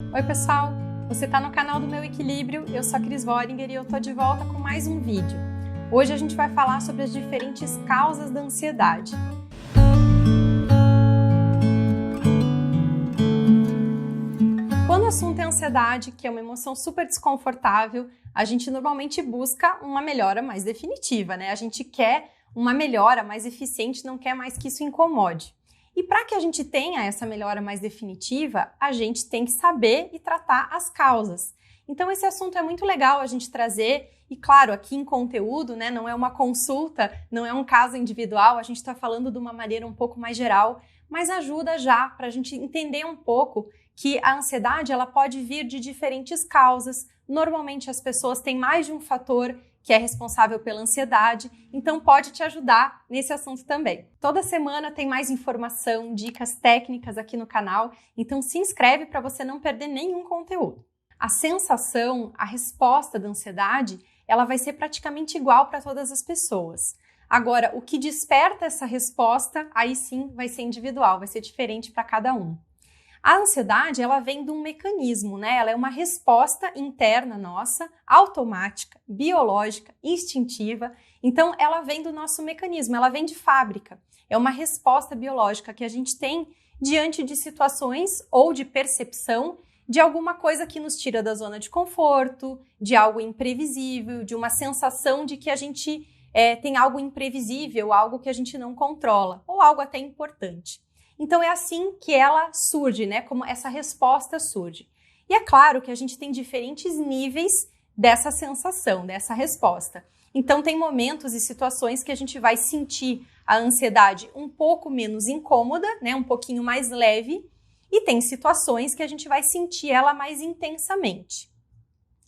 Oi pessoal, você está no canal do Meu Equilíbrio, eu sou a Cris Voringer e eu estou de volta com mais um vídeo. Hoje a gente vai falar sobre as diferentes causas da ansiedade. Quando o assunto é ansiedade, que é uma emoção super desconfortável, a gente normalmente busca uma melhora mais definitiva, né? A gente quer uma melhora mais eficiente, não quer mais que isso incomode. E para que a gente tenha essa melhora mais definitiva, a gente tem que saber e tratar as causas. Então esse assunto é muito legal a gente trazer, e claro, aqui em conteúdo, né, não é uma consulta, não é um caso individual, a gente está falando de uma maneira um pouco mais geral, mas ajuda já para a gente entender um pouco que a ansiedade ela pode vir de diferentes causas. Normalmente as pessoas têm mais de um fator que é responsável pela ansiedade, então pode te ajudar nesse assunto também. Toda semana tem mais informação, dicas técnicas aqui no canal, então se inscreve para você não perder nenhum conteúdo. A sensação, a resposta da ansiedade, ela vai ser praticamente igual para todas as pessoas. Agora, o que desperta essa resposta, aí sim vai ser individual, vai ser diferente para cada um. A ansiedade, ela vem de um mecanismo, né? Ela é uma resposta interna nossa, automática, biológica, instintiva. Então, ela vem do nosso mecanismo, ela vem de fábrica. É uma resposta biológica que a gente tem diante de situações ou de percepção de alguma coisa que nos tira da zona de conforto, de algo imprevisível, de uma sensação de que a gente tem algo imprevisível, algo que a gente não controla, ou algo até importante. Então é assim que ela surge, né? Como essa resposta surge. E é claro que a gente tem diferentes níveis dessa sensação, dessa resposta. Então tem momentos e situações que a gente vai sentir a ansiedade um pouco menos incômoda, né? Um pouquinho mais leve, e tem situações que a gente vai sentir ela mais intensamente.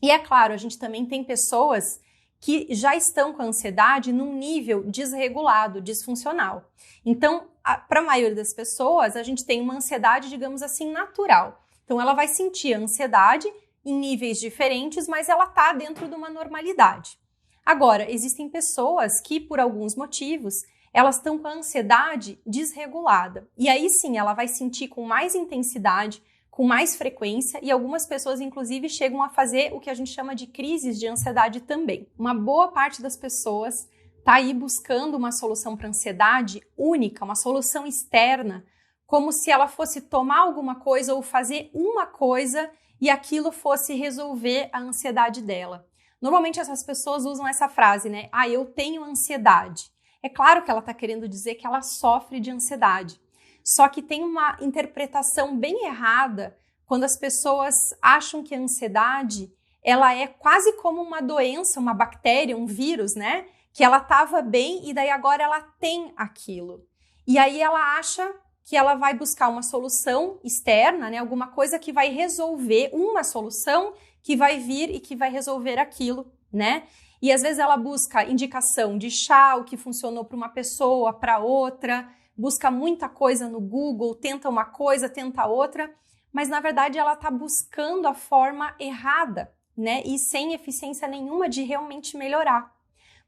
E é claro, a gente também tem pessoas que já estão com a ansiedade num nível desregulado, disfuncional. Então, para a maioria das pessoas, a gente tem uma ansiedade, digamos assim, natural. Então, ela vai sentir a ansiedade em níveis diferentes, mas ela está dentro de uma normalidade. Agora, existem pessoas que, por alguns motivos, elas estão com a ansiedade desregulada. E aí sim, ela vai sentir com mais intensidade, com mais frequência, e algumas pessoas, inclusive, chegam a fazer o que a gente chama de crises de ansiedade também. Uma boa parte das pessoas está aí buscando uma solução para ansiedade única, uma solução externa, como se ela fosse tomar alguma coisa ou fazer uma coisa e aquilo fosse resolver a ansiedade dela. Normalmente essas pessoas usam essa frase, né? Ah, eu tenho ansiedade. É claro que ela está querendo dizer que ela sofre de ansiedade. Só que tem uma interpretação bem errada quando as pessoas acham que a ansiedade ela é quase como uma doença, uma bactéria, um vírus, né? Que ela estava bem e daí agora ela tem aquilo. E aí ela acha que ela vai buscar uma solução externa, né? Alguma coisa que vai resolver, uma solução que vai vir e que vai resolver aquilo, né? E às vezes ela busca indicação de chá, o que funcionou para uma pessoa, para outra, busca muita coisa no Google, tenta uma coisa, tenta outra, mas na verdade ela está buscando a forma errada, né? E sem eficiência nenhuma de realmente melhorar.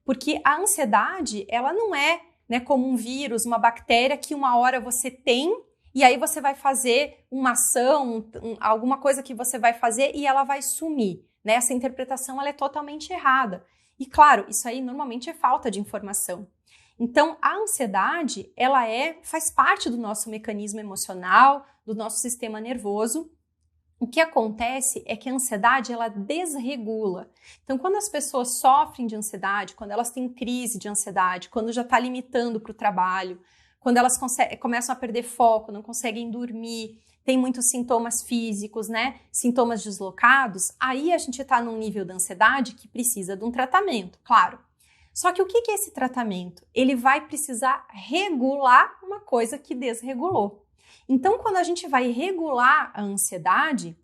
Porque a ansiedade, ela não é, né, como um vírus, uma bactéria que uma hora você tem e aí você vai fazer uma ação, alguma coisa que você vai fazer e ela vai sumir, né? Essa interpretação ela é totalmente errada. E claro, isso aí normalmente é falta de informação. Então, a ansiedade, ela faz parte do nosso mecanismo emocional, do nosso sistema nervoso. O que acontece é que a ansiedade, ela desregula. Então, quando as pessoas sofrem de ansiedade, quando elas têm crise de ansiedade, quando já está limitando para o trabalho, quando elas começam a perder foco, não conseguem dormir, tem muitos sintomas físicos, né? Sintomas deslocados, aí a gente está num nível de ansiedade que precisa de um tratamento, claro. Só que o que é esse tratamento? Ele vai precisar regular uma coisa que desregulou. Então, quando a gente vai regular a ansiedade,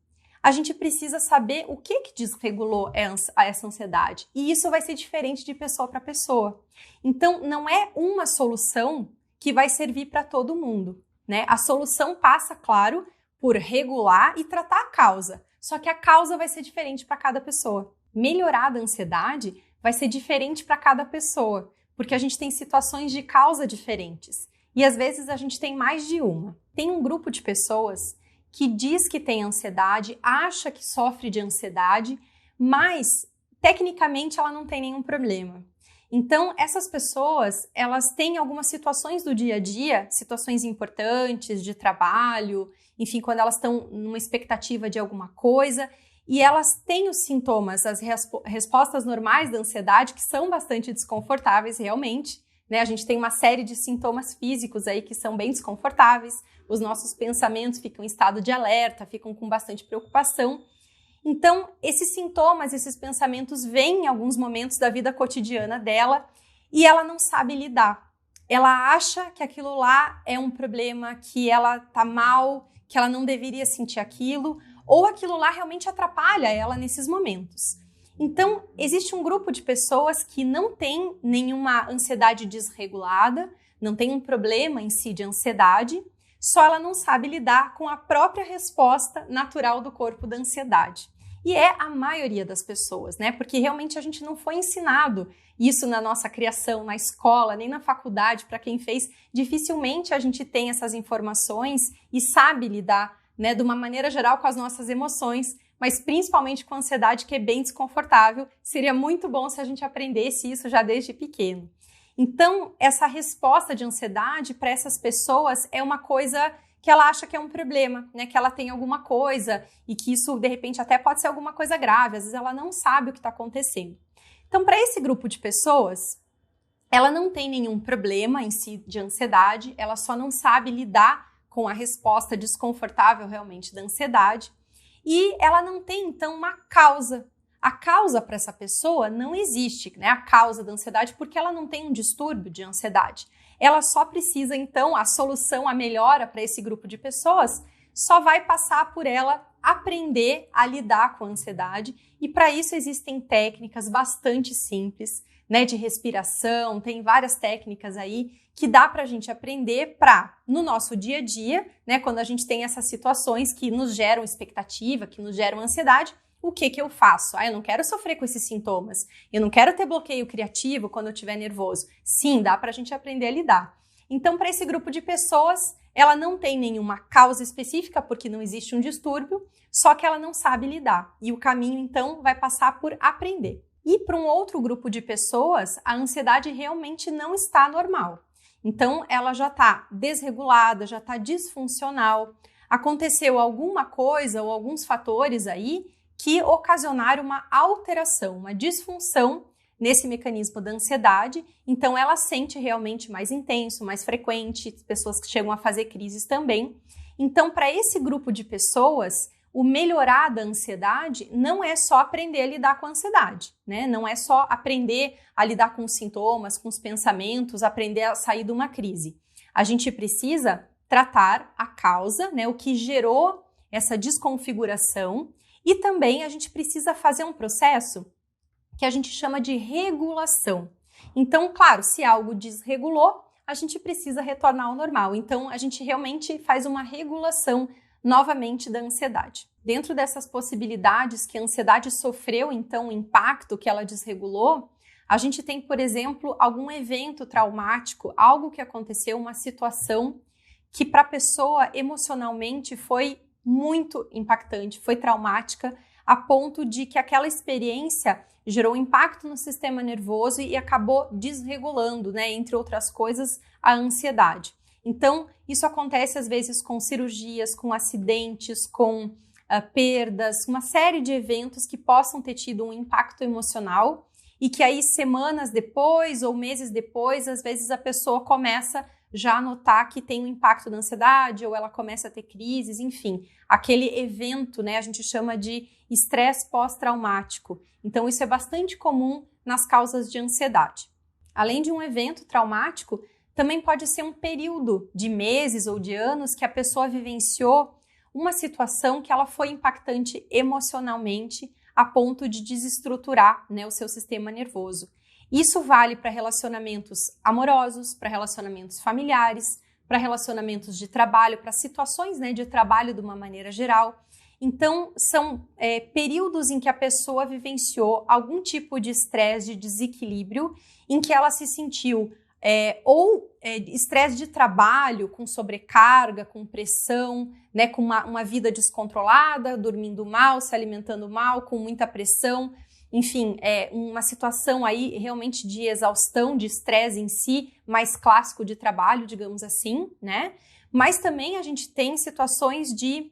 a gente precisa saber o que desregulou essa ansiedade. E isso vai ser diferente de pessoa para pessoa. Então, não é uma solução que vai servir para todo mundo, né? A solução passa, claro, por regular e tratar a causa. Só que a causa vai ser diferente para cada pessoa. Melhorar a ansiedade vai ser diferente para cada pessoa, porque a gente tem situações de causa diferentes. E às vezes a gente tem mais de uma. Tem um grupo de pessoas que diz que tem ansiedade, acha que sofre de ansiedade, mas tecnicamente ela não tem nenhum problema. Então, essas pessoas, elas têm algumas situações do dia a dia, situações importantes de trabalho, enfim, quando elas estão numa expectativa de alguma coisa, e elas têm os sintomas, as respostas normais da ansiedade, que são bastante desconfortáveis realmente, né? A gente tem uma série de sintomas físicos aí que são bem desconfortáveis, os nossos pensamentos ficam em estado de alerta, ficam com bastante preocupação. Então, esses sintomas, esses pensamentos vêm em alguns momentos da vida cotidiana dela e ela não sabe lidar. Ela acha que aquilo lá é um problema, que ela tá mal, que ela não deveria sentir aquilo, ou aquilo lá realmente atrapalha ela nesses momentos. Então, existe um grupo de pessoas que não tem nenhuma ansiedade desregulada, não tem um problema em si de ansiedade, só ela não sabe lidar com a própria resposta natural do corpo da ansiedade. E é a maioria das pessoas, né? Porque realmente a gente não foi ensinado isso na nossa criação, na escola, nem na faculdade, para quem fez. Dificilmente a gente tem essas informações e sabe lidar, né, de uma maneira geral com as nossas emoções, mas principalmente com a ansiedade, que é bem desconfortável. Seria muito bom se a gente aprendesse isso já desde pequeno. Então, essa resposta de ansiedade para essas pessoas é uma coisa que ela acha que é um problema, né? Que ela tem alguma coisa e que isso, de repente, até pode ser alguma coisa grave. Às vezes ela não sabe o que está acontecendo. Então, para esse grupo de pessoas, ela não tem nenhum problema em si de ansiedade, ela só não sabe lidar com a resposta desconfortável realmente da ansiedade e ela não tem, então, uma causa. A causa para essa pessoa não existe, né? A causa da ansiedade, porque ela não tem um distúrbio de ansiedade. Ela só precisa, então, a solução, a melhora para esse grupo de pessoas, só vai passar por ela aprender a lidar com a ansiedade. E para isso existem técnicas bastante simples, né? De respiração, tem várias técnicas aí que dá para a gente aprender para, no nosso dia a dia, né? Quando a gente tem essas situações que nos geram expectativa, que nos geram ansiedade, o que eu faço? Eu não quero sofrer com esses sintomas. Eu não quero ter bloqueio criativo quando eu estiver nervoso. Sim, dá para a gente aprender a lidar. Então, para esse grupo de pessoas, ela não tem nenhuma causa específica, porque não existe um distúrbio, só que ela não sabe lidar. E o caminho, então, vai passar por aprender. E para um outro grupo de pessoas, a ansiedade realmente não está normal. Então, ela já está desregulada, já está disfuncional. Aconteceu alguma coisa ou alguns fatores aí que ocasionaram uma alteração, uma disfunção nesse mecanismo da ansiedade. Então, ela sente realmente mais intenso, mais frequente, pessoas que chegam a fazer crises também. Então, para esse grupo de pessoas, o melhorar da ansiedade não é só aprender a lidar com a ansiedade, né? Não é só aprender a lidar com os sintomas, com os pensamentos, aprender a sair de uma crise. A gente precisa tratar a causa, né? O que gerou essa desconfiguração. E também a gente precisa fazer um processo que a gente chama de regulação. Então, claro, se algo desregulou, a gente precisa retornar ao normal. Então, a gente realmente faz uma regulação novamente da ansiedade. Dentro dessas possibilidades que a ansiedade sofreu, então, o impacto que ela desregulou, a gente tem, por exemplo, algum evento traumático, algo que aconteceu, uma situação que para a pessoa emocionalmente foi muito impactante, foi traumática, a ponto de que aquela experiência gerou impacto no sistema nervoso e acabou desregulando, né, entre outras coisas, a ansiedade. Então, isso acontece às vezes com cirurgias, com acidentes, com perdas, uma série de eventos que possam ter tido um impacto emocional e que aí semanas depois ou meses depois, às vezes a pessoa começa já a notar que tem um impacto da ansiedade ou ela começa a ter crises, enfim, aquele evento, né, a gente chama de estresse pós-traumático. Então, isso é bastante comum nas causas de ansiedade. Além de um evento traumático, também pode ser um período de meses ou de anos que a pessoa vivenciou uma situação que ela foi impactante emocionalmente a ponto de desestruturar, né, o seu sistema nervoso. Isso vale para relacionamentos amorosos, para relacionamentos familiares, para relacionamentos de trabalho, para situações, né, de trabalho de uma maneira geral. Então, são períodos em que a pessoa vivenciou algum tipo de estresse, de desequilíbrio, em que ela se sentiu ou estresse de trabalho, com sobrecarga, com pressão, né, com uma vida descontrolada, dormindo mal, se alimentando mal, com muita pressão, enfim, uma situação aí realmente de exaustão, de estresse em si, mais clássico de trabalho, digamos assim, né? Mas também a gente tem situações de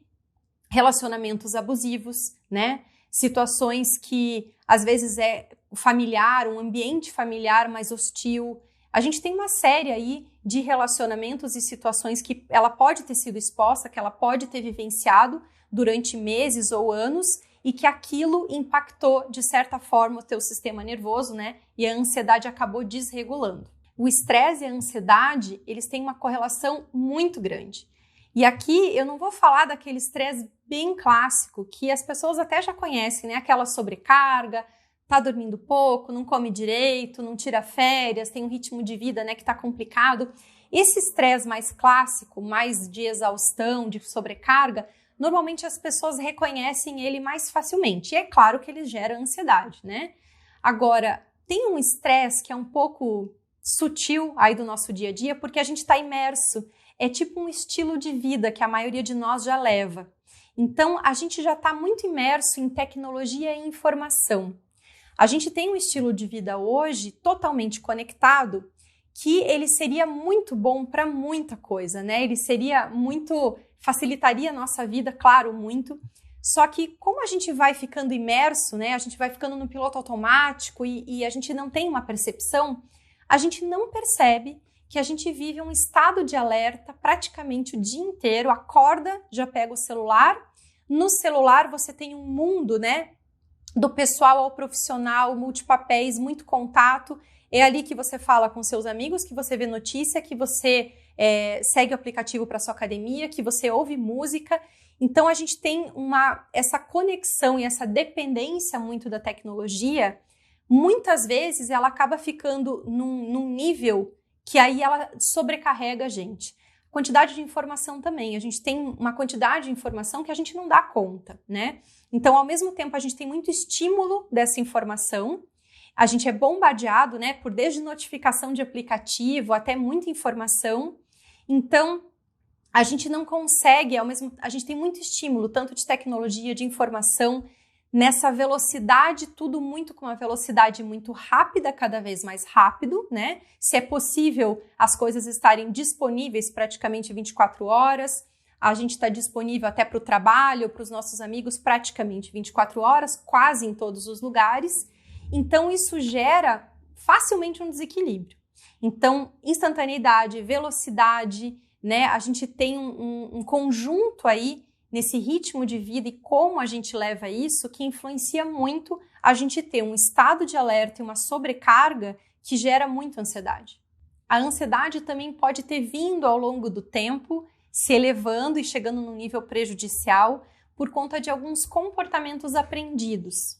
relacionamentos abusivos, né? Situações que às vezes é familiar, um ambiente familiar mais hostil. A gente tem uma série aí de relacionamentos e situações que ela pode ter sido exposta, que ela pode ter vivenciado durante meses ou anos e que aquilo impactou, de certa forma, o teu sistema nervoso, né? E a ansiedade acabou desregulando. O estresse e a ansiedade, eles têm uma correlação muito grande. E aqui eu não vou falar daquele estresse bem clássico, que as pessoas até já conhecem, né? Aquela sobrecarga, tá dormindo pouco, não come direito, não tira férias, tem um ritmo de vida, né, que tá complicado. Esse estresse mais clássico, mais de exaustão, de sobrecarga, normalmente as pessoas reconhecem ele mais facilmente. E é claro que ele gera ansiedade, né? Agora, tem um estresse que é um pouco sutil aí do nosso dia a dia, porque a gente está imerso. É tipo um estilo de vida que a maioria de nós já leva. Então, a gente já está muito imerso em tecnologia e informação. A gente tem um estilo de vida hoje totalmente conectado, que ele seria muito bom para muita coisa, né? Ele seria facilitaria a nossa vida, claro, muito. Só que como a gente vai ficando imerso, né? A gente vai ficando no piloto automático e a gente não tem uma percepção, a gente não percebe que a gente vive um estado de alerta praticamente o dia inteiro, acorda, já pega o celular. No celular você tem um mundo, né? Do pessoal ao profissional, multipapéis, muito contato. É ali que você fala com seus amigos, que você vê notícia, que você segue o aplicativo para sua academia, que você ouve música. Então, a gente tem essa conexão e essa dependência muito da tecnologia. Muitas vezes, ela acaba ficando num nível que aí ela sobrecarrega a gente. Quantidade de informação também. A gente tem uma quantidade de informação que a gente não dá conta, né? Então, ao mesmo tempo, a gente tem muito estímulo dessa informação, a gente é bombardeado, né, por desde notificação de aplicativo até muita informação. Então, a gente não consegue, a gente tem muito estímulo, tanto de tecnologia, de informação, nessa velocidade, tudo muito com uma velocidade muito rápida, cada vez mais rápido, né? Se é possível as coisas estarem disponíveis praticamente 24 horas, a gente está disponível até para o trabalho, para os nossos amigos, praticamente 24 horas, quase em todos os lugares. Então, isso gera facilmente um desequilíbrio. Então, instantaneidade, velocidade, né? A gente tem um conjunto aí nesse ritmo de vida e como a gente leva isso que influencia muito a gente ter um estado de alerta e uma sobrecarga que gera muita ansiedade. A ansiedade também pode ter vindo ao longo do tempo, se elevando e chegando num nível prejudicial por conta de alguns comportamentos aprendidos.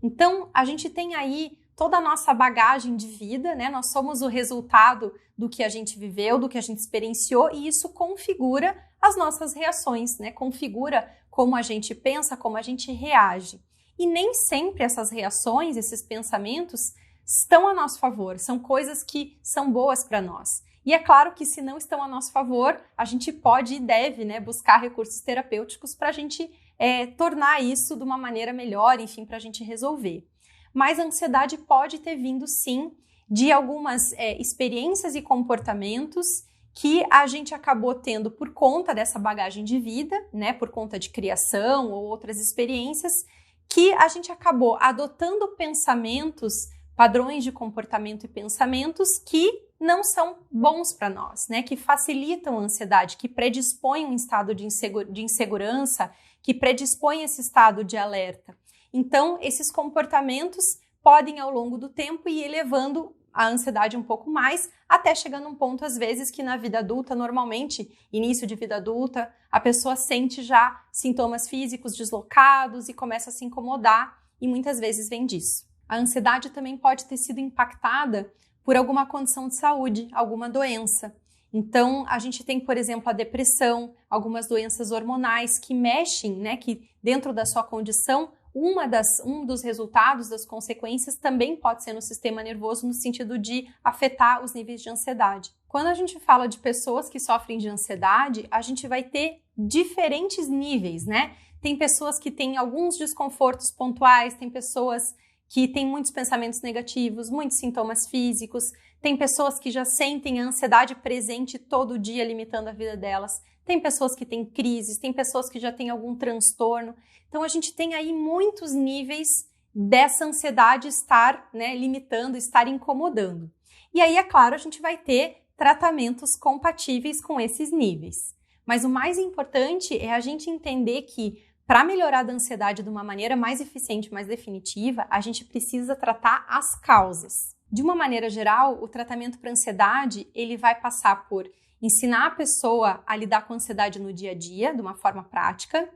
Então, a gente tem aí toda a nossa bagagem de vida, né? Nós somos o resultado do que a gente viveu, do que a gente experienciou, e isso configura as nossas reações, né? Configura como a gente pensa, como a gente reage. E nem sempre essas reações, esses pensamentos, estão a nosso favor, são coisas que são boas para nós. E é claro que se não estão a nosso favor, a gente pode e deve, né, buscar recursos terapêuticos para a gente tornar isso de uma maneira melhor, enfim, para a gente resolver. Mas a ansiedade pode ter vindo, sim, de algumas experiências e comportamentos que a gente acabou tendo por conta dessa bagagem de vida, né, por conta de criação ou outras experiências, que a gente acabou adotando pensamentos, padrões de comportamento e pensamentos que não são bons para nós, né, que facilitam a ansiedade, que predispõem um estado de insegurança, que predispõem esse estado de alerta. Então, esses comportamentos podem, ao longo do tempo, ir elevando a ansiedade um pouco mais, até chegar num ponto, às vezes, que na vida adulta, normalmente, início de vida adulta, a pessoa sente já sintomas físicos deslocados e começa a se incomodar, e muitas vezes vem disso. A ansiedade também pode ter sido impactada por alguma condição de saúde, alguma doença. Então, a gente tem, por exemplo, a depressão, algumas doenças hormonais que mexem, né, que dentro da sua condição um dos resultados, das consequências, também pode ser no sistema nervoso, no sentido de afetar os níveis de ansiedade. Quando a gente fala de pessoas que sofrem de ansiedade, a gente vai ter diferentes níveis, né? Tem pessoas que têm alguns desconfortos pontuais, tem pessoas que têm muitos pensamentos negativos, muitos sintomas físicos, tem pessoas que já sentem a ansiedade presente todo dia, limitando a vida delas, tem pessoas que têm crises, tem pessoas que já têm algum transtorno. Então, a gente tem aí muitos níveis dessa ansiedade estar, né, limitando, estar incomodando. E aí, é claro, a gente vai ter tratamentos compatíveis com esses níveis. Mas o mais importante é a gente entender que, para melhorar a ansiedade de uma maneira mais eficiente, mais definitiva, a gente precisa tratar as causas. De uma maneira geral, o tratamento para ansiedade, ele vai passar por ensinar a pessoa a lidar com a ansiedade no dia a dia, de uma forma prática,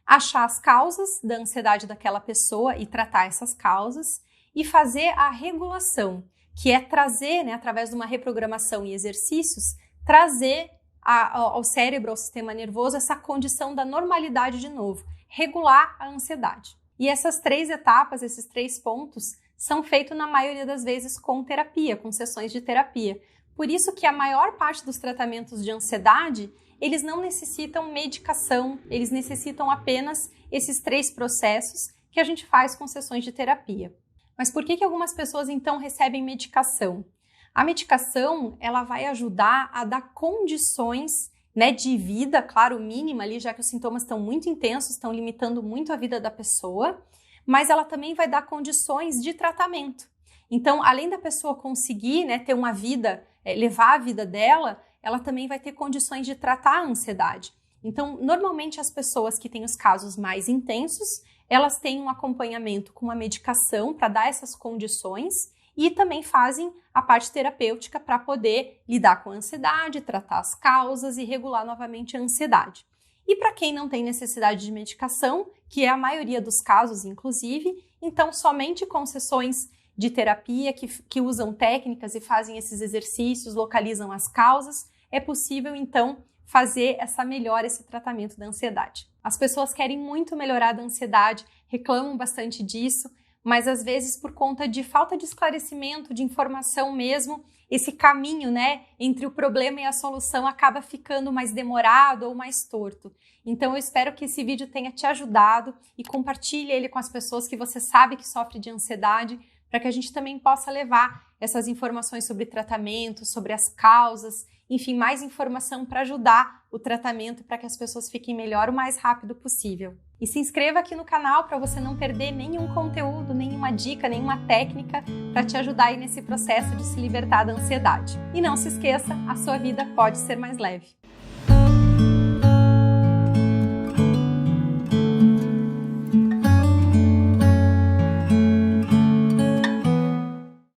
achar as causas da ansiedade daquela pessoa e tratar essas causas, e fazer a regulação, que é trazer, né, através de uma reprogramação e exercícios, trazer ao cérebro, ao sistema nervoso, essa condição da normalidade de novo, regular a ansiedade. E essas 3 etapas, esses 3 pontos, são feitos na maioria das vezes com terapia, com sessões de terapia. Por isso que a maior parte dos tratamentos de ansiedade, eles não necessitam medicação, eles necessitam apenas esses 3 processos que a gente faz com sessões de terapia. Mas por que algumas pessoas então recebem medicação? A medicação, ela vai ajudar a dar condições, né, de vida, claro, mínima ali, já que os sintomas estão muito intensos, estão limitando muito a vida da pessoa, mas ela também vai dar condições de tratamento. Então, além da pessoa conseguir, né, ter uma vida, levar a vida dela, ela também vai ter condições de tratar a ansiedade. Então, normalmente as pessoas que têm os casos mais intensos, elas têm um acompanhamento com uma medicação para dar essas condições e também fazem a parte terapêutica para poder lidar com a ansiedade, tratar as causas e regular novamente a ansiedade. E para quem não tem necessidade de medicação, que é a maioria dos casos, inclusive, então somente com sessões de terapia que usam técnicas e fazem esses exercícios, localizam as causas, é possível, então, fazer essa melhora, esse tratamento da ansiedade. As pessoas querem muito melhorar da ansiedade, reclamam bastante disso, mas às vezes por conta de falta de esclarecimento, de informação mesmo, esse caminho, né, entre o problema e a solução acaba ficando mais demorado ou mais torto. Então eu espero que esse vídeo tenha te ajudado e compartilhe ele com as pessoas que você sabe que sofrem de ansiedade, para que a gente também possa levar essas informações sobre tratamento, sobre as causas, enfim, mais informação para ajudar o tratamento para que as pessoas fiquem melhor o mais rápido possível. E se inscreva aqui no canal para você não perder nenhum conteúdo, nenhuma dica, nenhuma técnica para te ajudar aí nesse processo de se libertar da ansiedade. E não se esqueça, a sua vida pode ser mais leve.